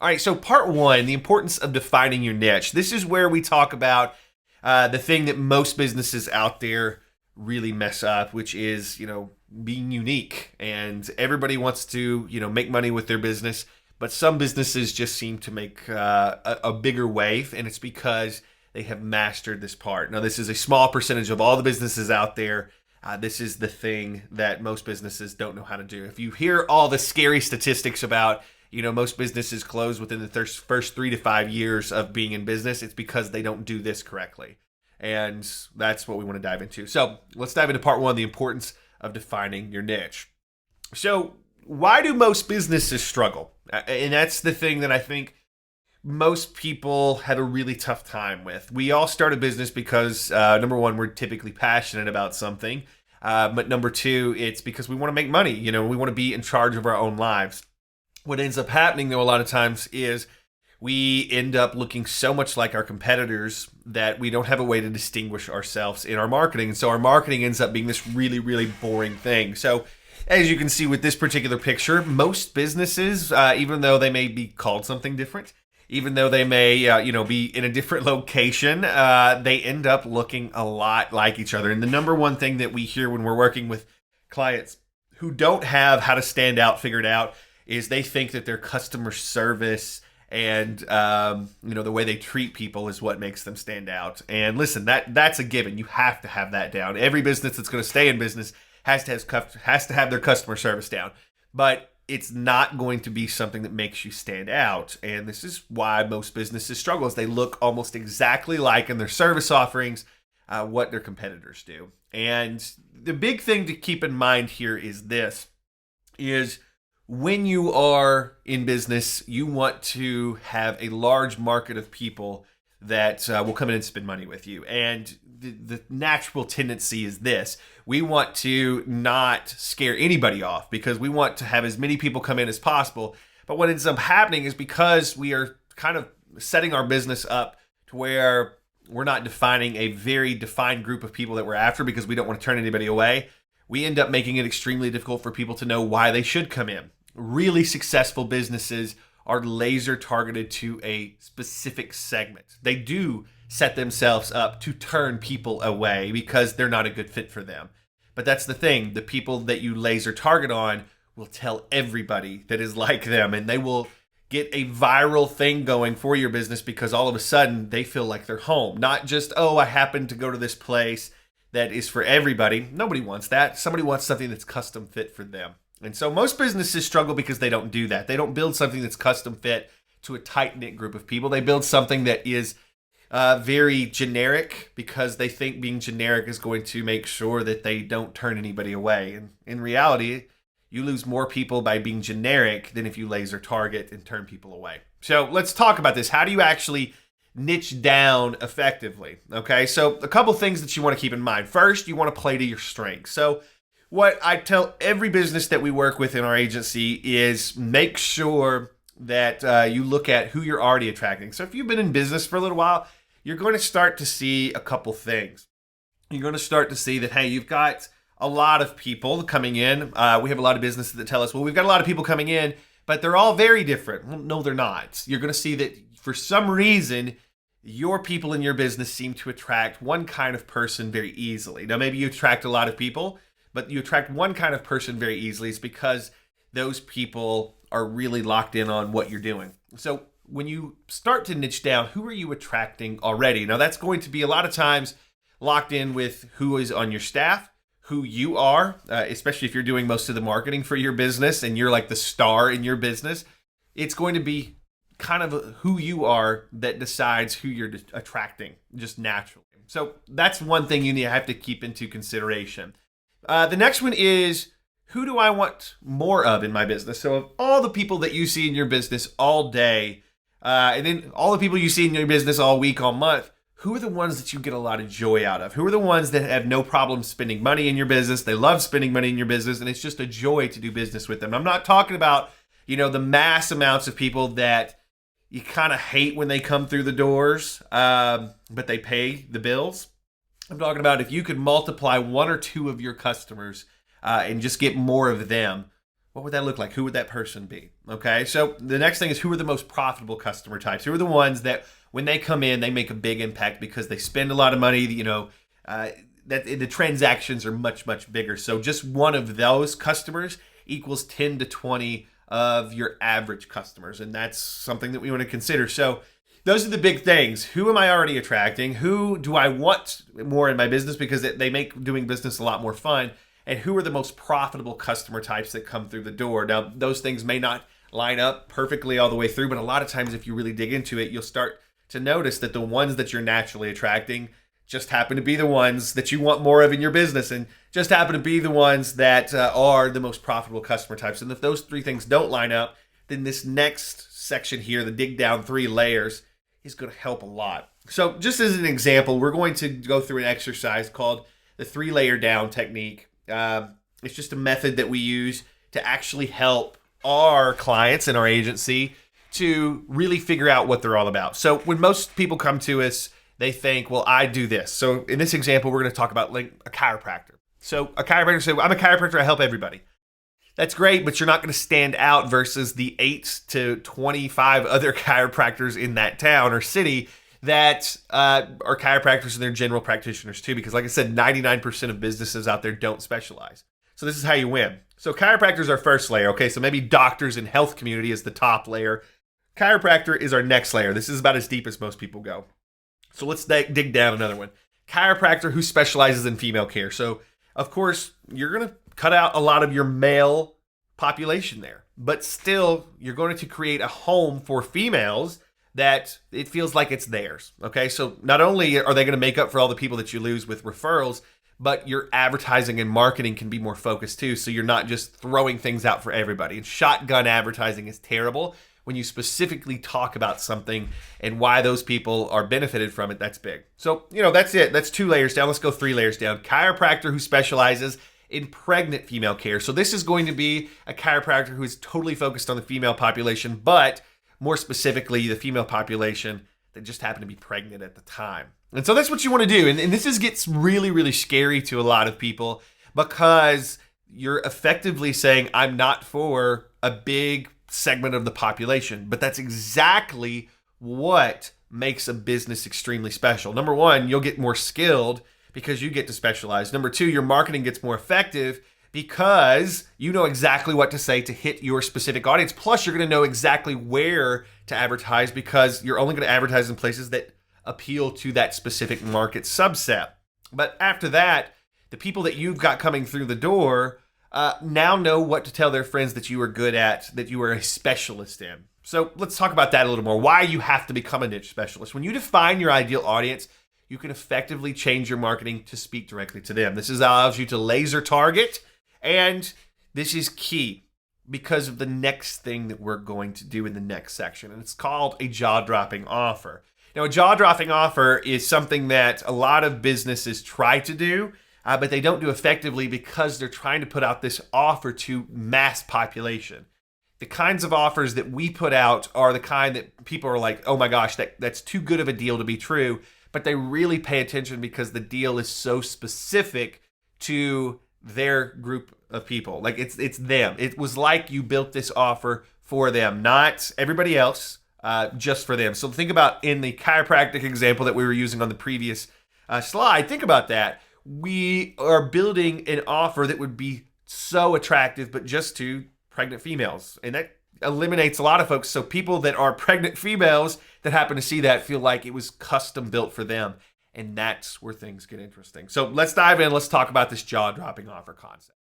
All right, so part one, the importance of defining your niche. This is where we talk about the thing that most businesses out there really mess up, which is, being unique. And everybody wants to, make money with their business, but some businesses just seem to make a bigger wave, and it's because they have mastered this part. Now, this is a small percentage of all the businesses out there. This is the thing that most businesses don't know how to do. If you hear all the scary statistics about most businesses close within the first 3 to 5 years of being in business, it's because they don't do this correctly. And that's what we want to dive into. So let's dive into part one, the importance of defining your niche. So why do most businesses struggle? And that's the thing that I think most people have a really tough time with. We all start a business because, number one, we're typically passionate about something. But number two, it's because we want to make money. We want to be in charge of our own lives. What ends up happening, though, a lot of times is we end up looking so much like our competitors that we don't have a way to distinguish ourselves in our marketing. And so our marketing ends up being this really, really boring thing. So as you can see with this particular picture, most businesses, even though they may be called something different, even though they may, be in a different location, they end up looking a lot like each other. And the number one thing that we hear when we're working with clients who don't have how to stand out figured out is they think that their customer service and the way they treat people is what makes them stand out. And listen, that's a given. You have to have that down. Every business that's going to stay in business has to have their customer service down. But it's not going to be something that makes you stand out. And this is why most businesses struggle, is they look almost exactly like in their service offerings what their competitors do. And the big thing to keep in mind here is this, is when you are in business, you want to have a large market of people that will come in and spend money with you. And the natural tendency is this. We want to not scare anybody off because we want to have as many people come in as possible. But what ends up happening is because we are kind of setting our business up to where we're not defining a very defined group of people that we're after because we don't want to turn anybody away, we end up making it extremely difficult for people to know why they should come in. Really successful businesses are laser targeted to a specific segment. They do set themselves up to turn people away because they're not a good fit for them. But that's the thing. The people that you laser target on will tell everybody that is like them, and they will get a viral thing going for your business because all of a sudden they feel like they're home. Not just, oh, I happen to go to this place that is for everybody. Nobody wants that. Somebody wants something that's custom fit for them. And so most businesses struggle because they don't do that. They don't build something that's custom fit to a tight-knit group of people. They build something that is very generic because they think being generic is going to make sure that they don't turn anybody away. And in reality, you lose more people by being generic than if you laser target and turn people away. So let's talk about this. How do you actually niche down effectively? Okay, so a couple things that you want to keep in mind. First, you want to play to your strengths. So what I tell every business that we work with in our agency is make sure that you look at who you're already attracting. So if you've been in business for a little while, you're going to start to see a couple things. You're going to start to see that, hey, you've got a lot of people coming in. We have a lot of businesses that tell us, well, we've got a lot of people coming in, but they're all very different. Well, no, they're not. You're going to see that for some reason, your people in your business seem to attract one kind of person very easily. Now, maybe you attract a lot of people, but you attract one kind of person very easily. It's because those people are really locked in on what you're doing. So when you start to niche down, who are you attracting already? Now, that's going to be a lot of times locked in with who is on your staff, who you are, especially if you're doing most of the marketing for your business and you're like the star in your business. It's going to be kind of who you are that decides who you're attracting just naturally. So that's one thing you have to keep into consideration. The next one is, who do I want more of in my business? So of all the people that you see in your business all day, and then all the people you see in your business all week, all month, who are the ones that you get a lot of joy out of? Who are the ones that have no problem spending money in your business? They love spending money in your business, and it's just a joy to do business with them. I'm not talking about, the mass amounts of people that you kind of hate when they come through the doors, but they pay the bills. I'm talking about if you could multiply one or two of your customers and just get more of them, what would that look like? Who would that person be? Okay, so the next thing is, who are the most profitable customer types? Who are the ones that when they come in, they make a big impact because they spend a lot of money, that the transactions are much, much bigger. So just one of those customers equals 10 to 20 of your average customers. And that's something that we want to consider. So those are the big things. Who am I already attracting? Who do I want more in my business because they make doing business a lot more fun? And who are the most profitable customer types that come through the door? Now, those things may not line up perfectly all the way through, but a lot of times if you really dig into it, you'll start to notice that the ones that you're naturally attracting just happen to be the ones that you want more of in your business, and just happen to be the ones that are the most profitable customer types. And if those three things don't line up, then this next section here, the dig down 3 layers, is going to help a lot. So just as an example, we're going to go through an exercise called the 3-layer down technique. It's just a method that we use to actually help our clients in our agency to really figure out what they're all about. So when most people come to us, they think, well, I do this. So in this example, we're going to talk about like a chiropractor. So a chiropractor says, I'm a chiropractor, I help everybody. That's great, but you're not going to stand out versus the 8 to 25 other chiropractors in that town or city that are chiropractors and they're general practitioners too. Because like I said, 99% of businesses out there don't specialize. So this is how you win. So chiropractors are first layer. Okay, so maybe doctors and health community is the top layer. Chiropractor is our next layer. This is about as deep as most people go. So let's dig down another one. Chiropractor who specializes in female care. So, of course, you're going to cut out a lot of your male population there. But still, you're going to create a home for females that it feels like it's theirs. Okay, so not only are they going to make up for all the people that you lose with referrals, but your advertising and marketing can be more focused too. So you're not just throwing things out for everybody. And shotgun advertising is terrible. When you specifically talk about something and why those people are benefited from it, that's big. So, that's it. That's 2 layers down. Let's go 3 layers down. Chiropractor who specializes in pregnant female care. So this is going to be a chiropractor who is totally focused on the female population, but more specifically, the female population that just happened to be pregnant at the time. And so that's what you want to do. And this gets really, really scary to a lot of people because you're effectively saying, I'm not for a big segment of the population, but that's exactly what makes a business extremely special. Number one, you'll get more skilled because you get to specialize. Number two, your marketing gets more effective because you know exactly what to say to hit your specific audience. Plus, you're going to know exactly where to advertise because you're only going to advertise in places that appeal to that specific market subset. But after that, the people that you've got coming through the door now know what to tell their friends that you are good at, that you are a specialist in. So let's talk about that a little more. Why you have to become a niche specialist. When you define your ideal audience, you can effectively change your marketing to speak directly to them. This allows you to laser target, and this is key because of the next thing that we're going to do in the next section, and it's called a jaw-dropping offer. Now, a jaw-dropping offer is something that a lot of businesses try to do, but they don't do effectively because they're trying to put out this offer to mass population. The kinds of offers that we put out are the kind that people are like, oh my gosh, that's too good of a deal to be true. But they really pay attention because the deal is so specific to their group of people. Like it's them. It was like you built this offer for them, not everybody else, just for them. So think about in the chiropractic example that we were using on the previous slide, think about that. We are building an offer that would be so attractive, but just to pregnant females. And that eliminates a lot of folks. So people that are pregnant females that happen to see that feel like it was custom built for them. And that's where things get interesting. So let's dive in. Let's talk about this jaw-dropping offer concept.